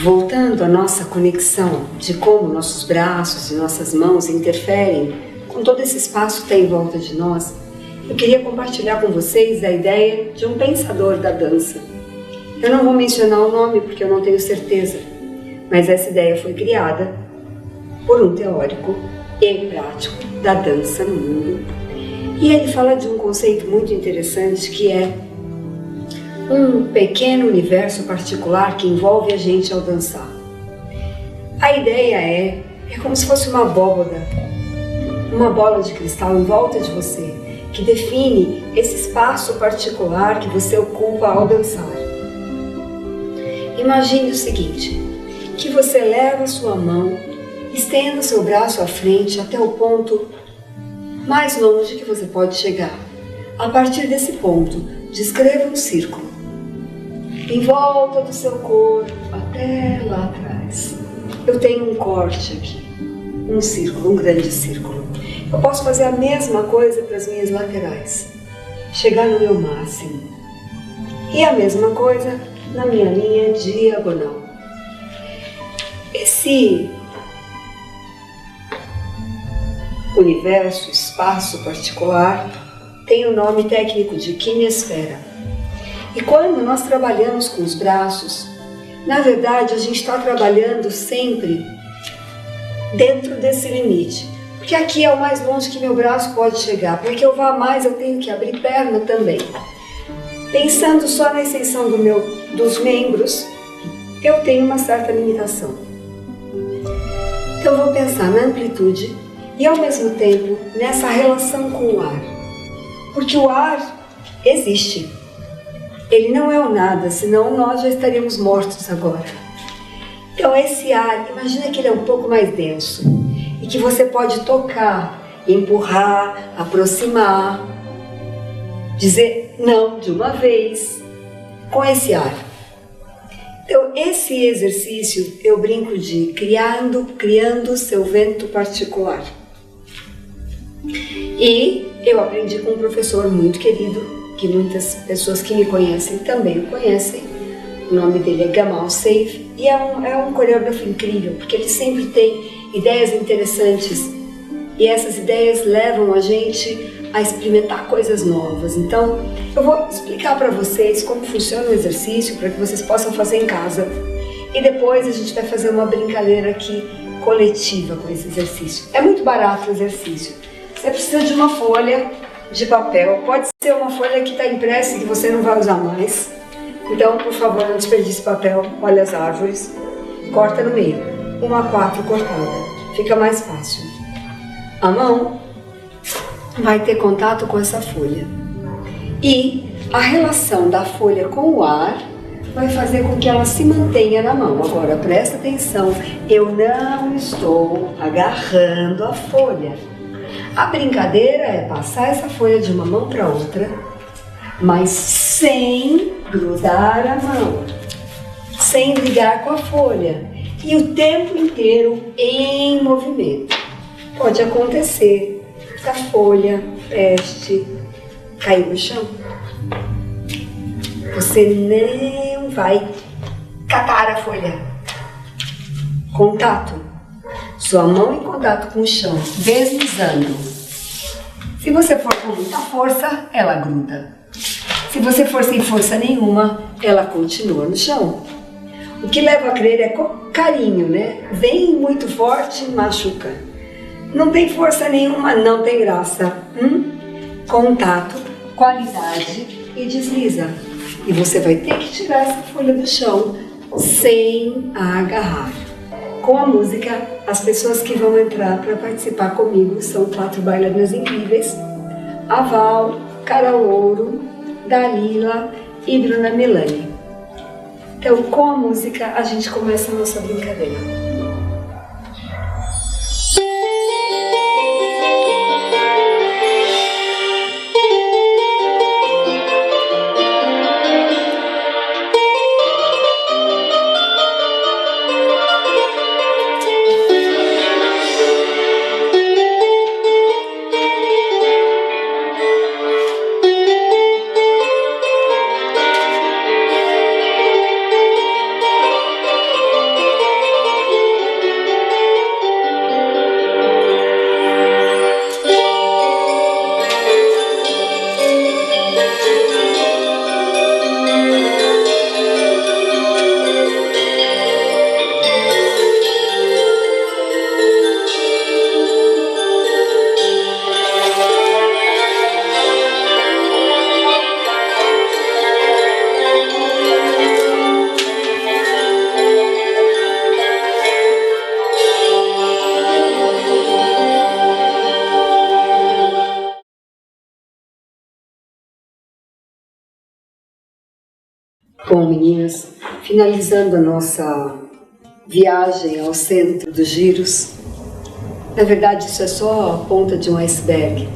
Voltando à nossa conexão de como nossos braços e nossas mãos interferem com todo esse espaço que está em volta de nós, eu queria compartilhar com vocês a ideia de um pensador da dança. Eu não vou mencionar o nome porque eu não tenho certeza, mas essa ideia foi criada por um teórico e prático da dança no mundo. E ele fala de um conceito muito interessante que é um pequeno universo particular que envolve a gente ao dançar. A ideia é como se fosse uma abóbora, uma bola de cristal em volta de você, que define esse espaço particular que você ocupa ao dançar. Imagine o seguinte, que você leva a sua mão, estenda o seu braço à frente até o ponto mais longe que você pode chegar. A partir desse ponto, descreva um círculo em volta do seu corpo, até lá atrás. Eu tenho um corte aqui, um círculo, um grande círculo. Eu posso fazer a mesma coisa para as minhas laterais, chegar no meu máximo. E a mesma coisa na minha linha diagonal. Esse universo, espaço particular, tem o nome técnico de quinesfera. E quando nós trabalhamos com os braços, na verdade a gente está trabalhando sempre dentro desse limite. Porque aqui é o mais longe que meu braço pode chegar. Para que eu vá mais, eu tenho que abrir perna também. Pensando só na extensão dos membros, eu tenho uma certa limitação. Então eu vou pensar na amplitude e ao mesmo tempo nessa relação com o ar. Porque o ar existe. Ele não é o nada, senão nós já estaríamos mortos agora. Então esse ar, imagina que ele é um pouco mais denso e que você pode tocar, empurrar, aproximar, dizer não de uma vez com esse ar. Então esse exercício eu brinco de criando seu vento particular. E eu aprendi com um professor muito querido, que muitas pessoas que me conhecem também o conhecem. O nome dele é Gamal Seif e é um coreógrafo incrível, porque ele sempre tem ideias interessantes e essas ideias levam a gente a experimentar coisas novas. Então, eu vou explicar para vocês como funciona o exercício para que vocês possam fazer em casa e depois a gente vai fazer uma brincadeira aqui coletiva com esse exercício. É muito barato o exercício. Você precisa de uma folha de papel, pode ser uma folha que está impressa e que você não vai usar mais. Então, por favor, não desperdice papel. Olha as árvores, corta no meio, 1:4 cortada, fica mais fácil. A mão vai ter contato com essa folha e a relação da folha com o ar vai fazer com que ela se mantenha na mão. Agora, presta atenção, eu não estou agarrando a folha. A brincadeira é passar essa folha de uma mão para outra, mas sem grudar a mão, sem brigar com a folha e o tempo inteiro em movimento. Pode acontecer que a folha preste cair no chão. Você não vai catar a folha. Contato. Sua mão em contato com o chão, deslizando. Se você for com muita força, ela gruda. Se você for sem força nenhuma, ela continua no chão. O que leva a crer é carinho, né? Vem muito forte, machuca. Não tem força nenhuma, não tem graça. Contato, qualidade e desliza. E você vai ter que tirar essa folha do chão sem agarrar. Com a música, as pessoas que vão entrar para participar comigo são 4 bailarinas incríveis: a Val, Carol Ouro, Dalila e Bruna Melani. Então, com a música, a gente começa a nossa brincadeira. Bom, meninas, finalizando a nossa viagem ao centro dos giros, na verdade isso é só a ponta de um iceberg.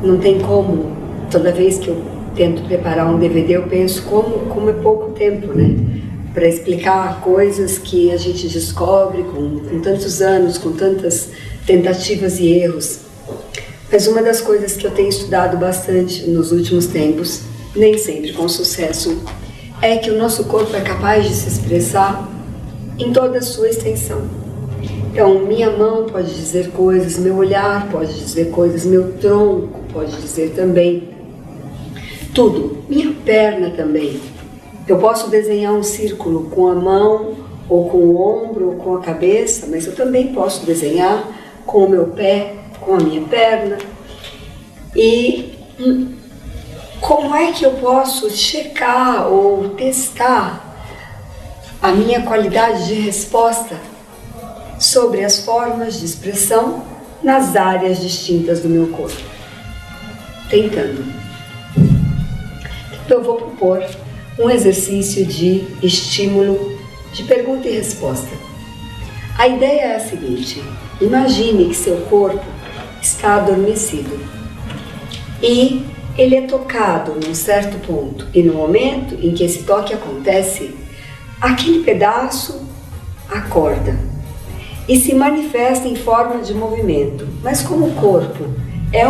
Não tem como, toda vez que eu tento preparar um DVD, eu penso como é pouco tempo, né? Para explicar coisas que a gente descobre com tantos anos, com tantas tentativas e erros. Mas uma das coisas que eu tenho estudado bastante nos últimos tempos, nem sempre com sucesso, é que o nosso corpo é capaz de se expressar em toda a sua extensão. Então, minha mão pode dizer coisas, meu olhar pode dizer coisas, meu tronco pode dizer também tudo, minha perna também. Eu posso desenhar um círculo com a mão, ou com o ombro, ou com a cabeça, mas eu também posso desenhar com o meu pé, com a minha perna. E como é que eu posso checar ou testar a minha qualidade de resposta sobre as formas de expressão nas áreas distintas do meu corpo? Tentando. Então eu vou propor um exercício de estímulo de pergunta e resposta. A ideia é a seguinte: imagine que seu corpo está adormecido e ele é tocado num certo ponto, e no momento em que esse toque acontece, aquele pedaço acorda e se manifesta em forma de movimento. Mas como o corpo é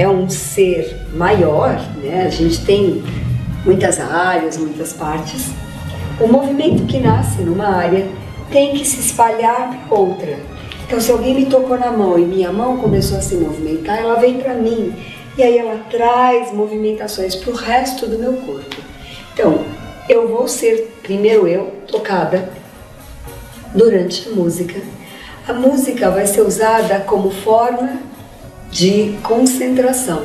um ser maior, né? A gente tem muitas áreas, muitas partes. O movimento que nasce numa área tem que se espalhar para outra. Então, se alguém me tocou na mão e minha mão começou a se movimentar, ela vem para mim e aí ela traz movimentações para o resto do meu corpo. Então, eu vou ser primeiro eu tocada durante a música. A música vai ser usada como forma de concentração.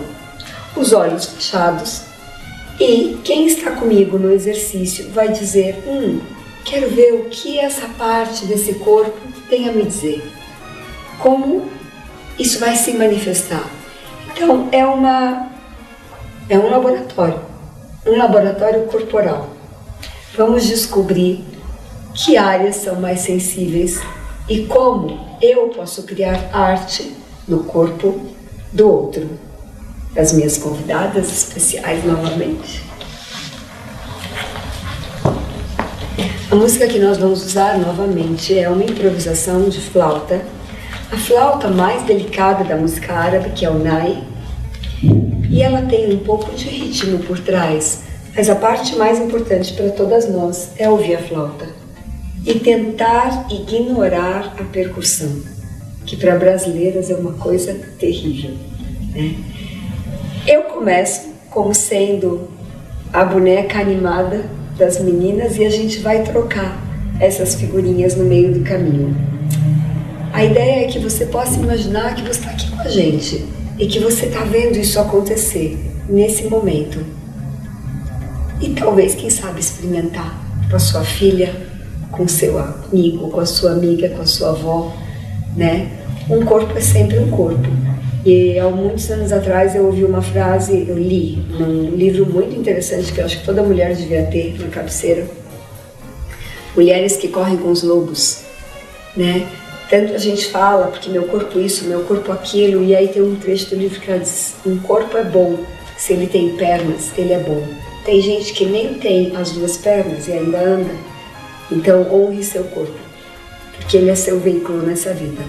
Os olhos fechados. E quem está comigo no exercício vai dizer: quero ver o que essa parte desse corpo tem a me dizer. Como isso vai se manifestar. Então é um laboratório corporal. Vamos descobrir que áreas são mais sensíveis e como eu posso criar arte no corpo do outro. As minhas convidadas especiais novamente. A música que nós vamos usar novamente é uma improvisação de flauta, a flauta mais delicada da música árabe, que é o nai, e ela tem um pouco de ritmo por trás, mas a parte mais importante para todas nós é ouvir a flauta e tentar ignorar a percussão, que para brasileiras é uma coisa terrível, né? Eu começo como sendo a boneca animada das meninas e a gente vai trocar essas figurinhas no meio do caminho. A ideia é que você possa imaginar que você está aqui com a gente e que você está vendo isso acontecer nesse momento. E talvez, quem sabe, experimentar com a sua filha, com seu amigo, com a sua amiga, com a sua avó, né? Um corpo é sempre um corpo. E há muitos anos atrás eu ouvi uma frase, eu li num livro muito interessante que eu acho que toda mulher devia ter na cabeceira: Mulheres que Correm com os Lobos, né? Tanto a gente fala, porque meu corpo isso, meu corpo aquilo, e aí tem um trecho do livro que ela diz: um corpo é bom, se ele tem pernas, ele é bom. Tem gente que nem tem as duas pernas e ainda anda. Então honre seu corpo, porque ele é seu veículo nessa vida.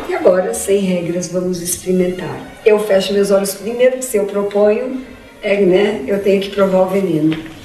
E agora, sem regras, vamos experimentar. Eu fecho meus olhos primeiro, que se eu proponho, eu tenho que provar o veneno.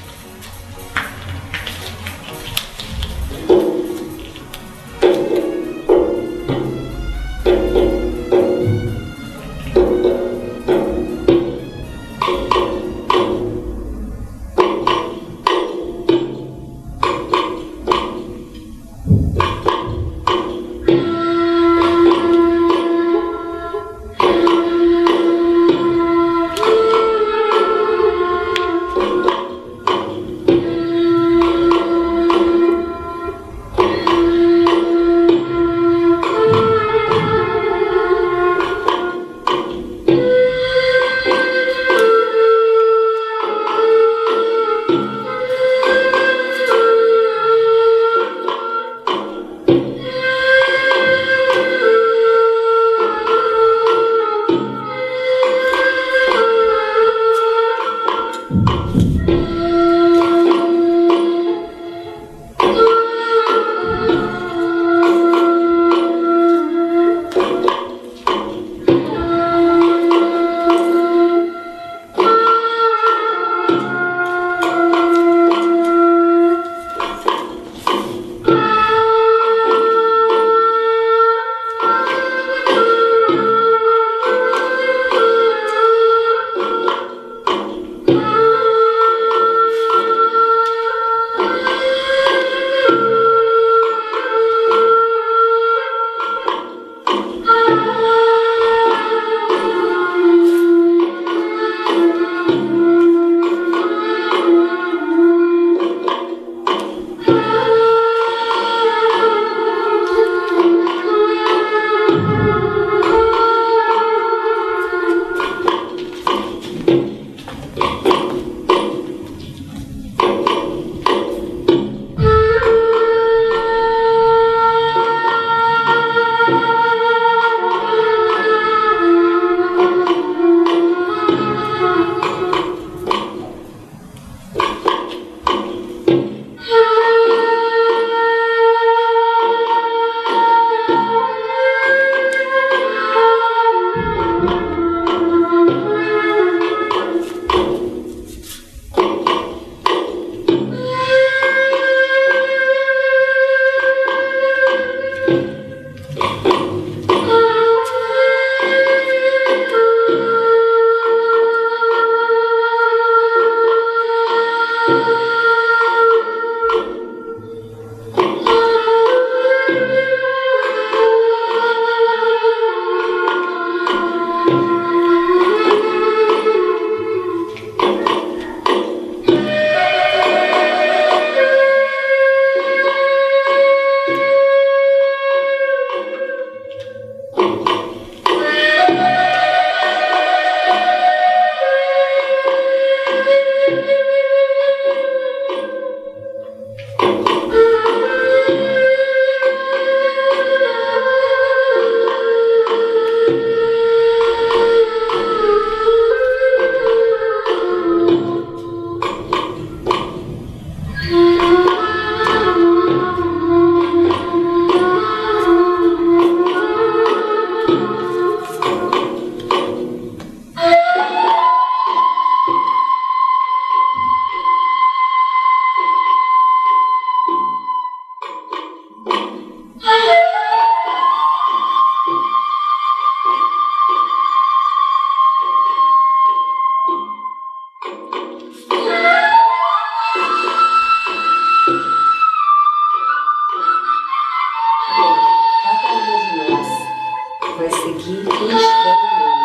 Cada uma de nós vai seguir quem estiver no meio.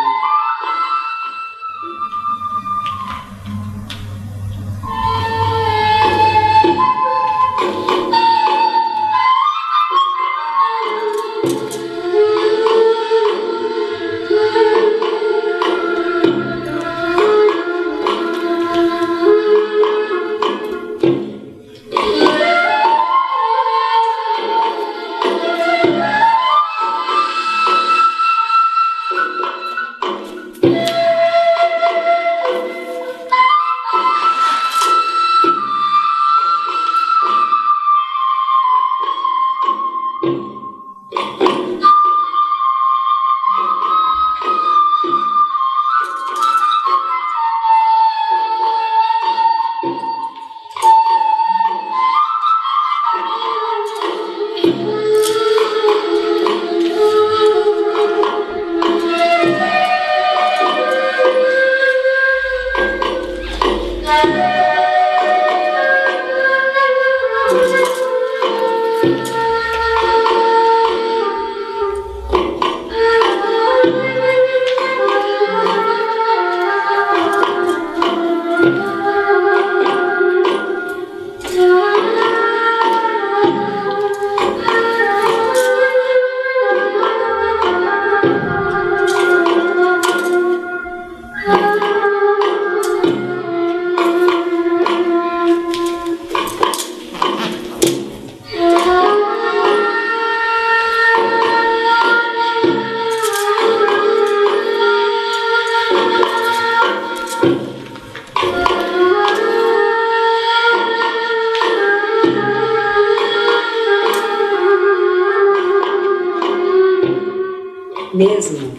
Mesmo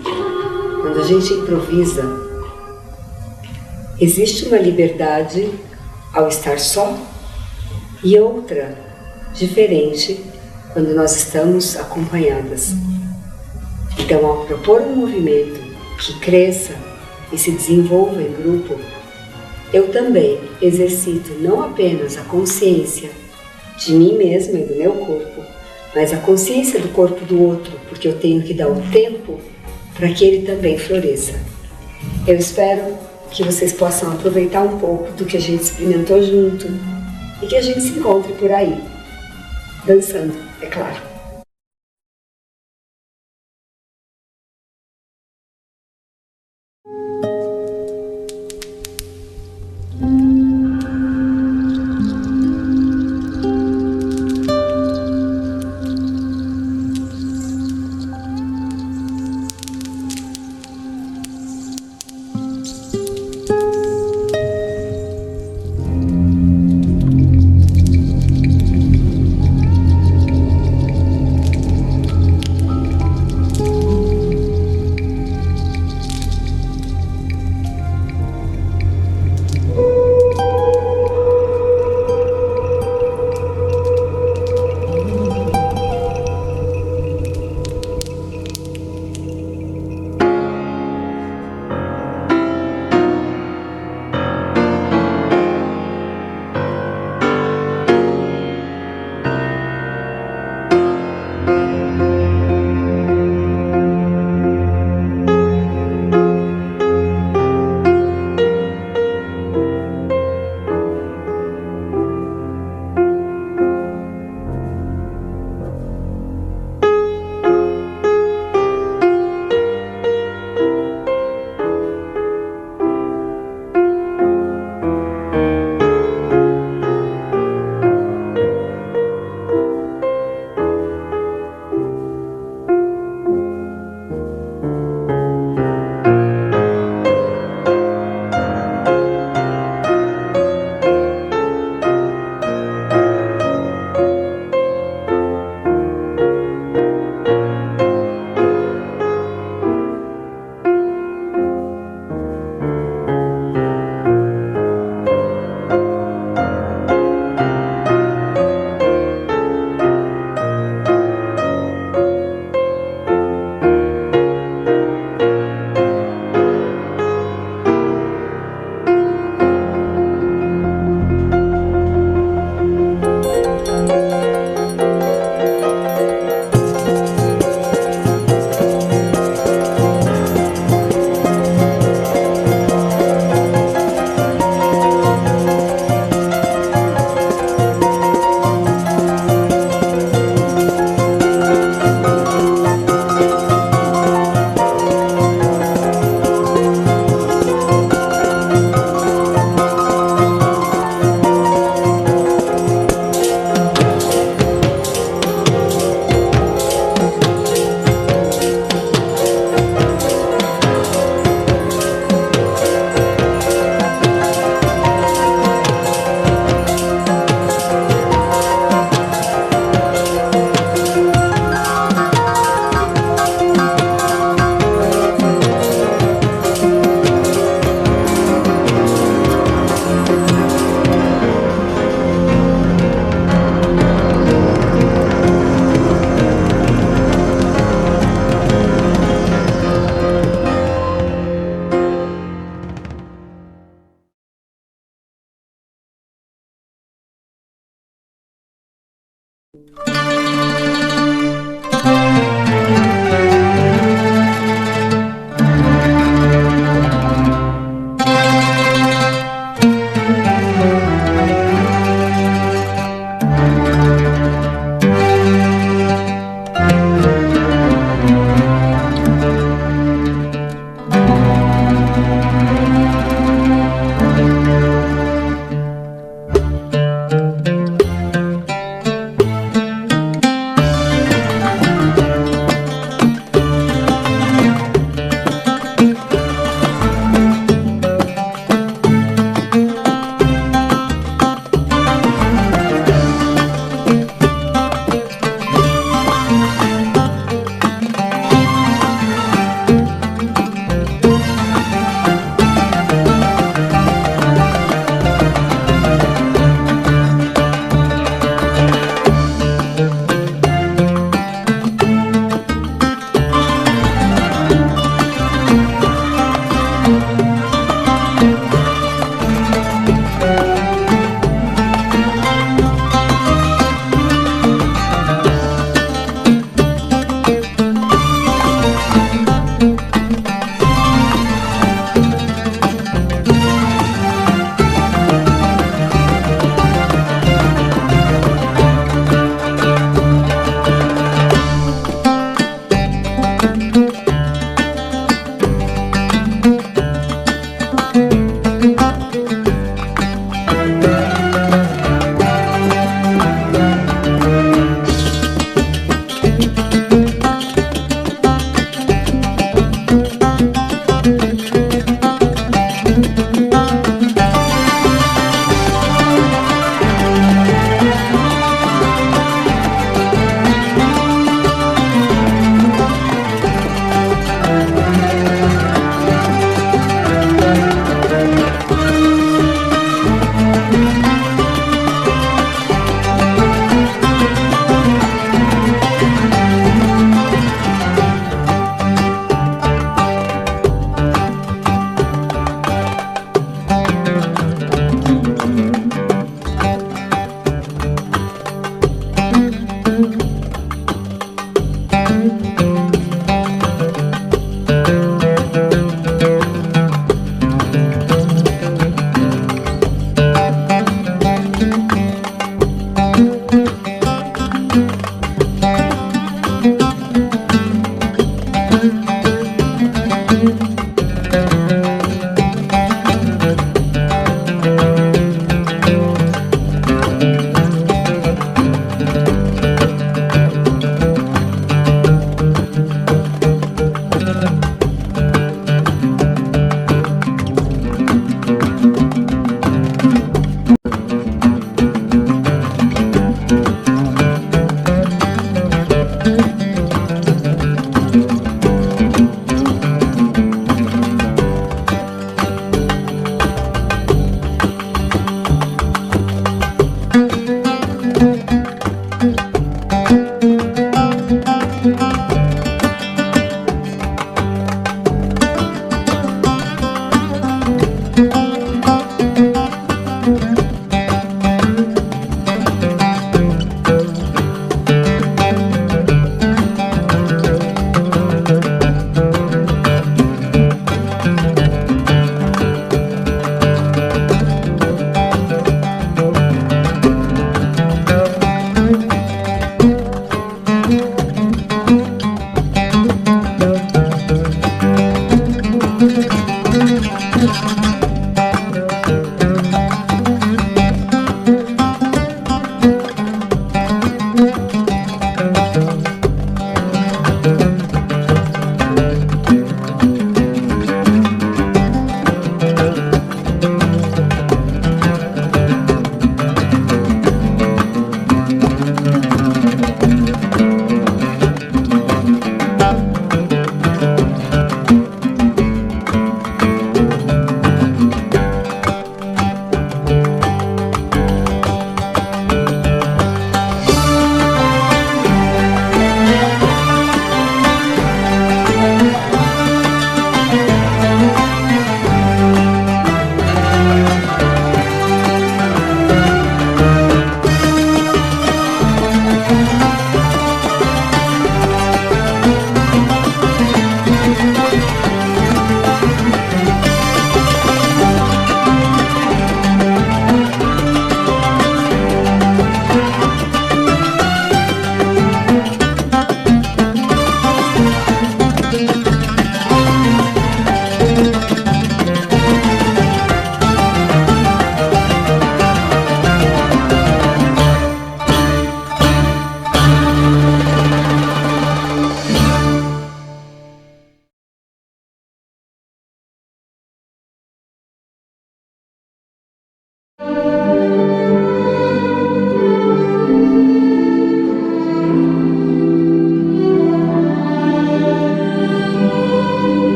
quando a gente improvisa, existe uma liberdade ao estar só e outra diferente quando nós estamos acompanhadas. Então, ao propor um movimento que cresça e se desenvolva em grupo, eu também exercito não apenas a consciência de mim mesma e do meu corpo, mas a consciência do corpo do outro, porque eu tenho que dar o tempo para que ele também floresça. Eu espero que vocês possam aproveitar um pouco do que a gente experimentou junto e que a gente se encontre por aí, dançando, é claro.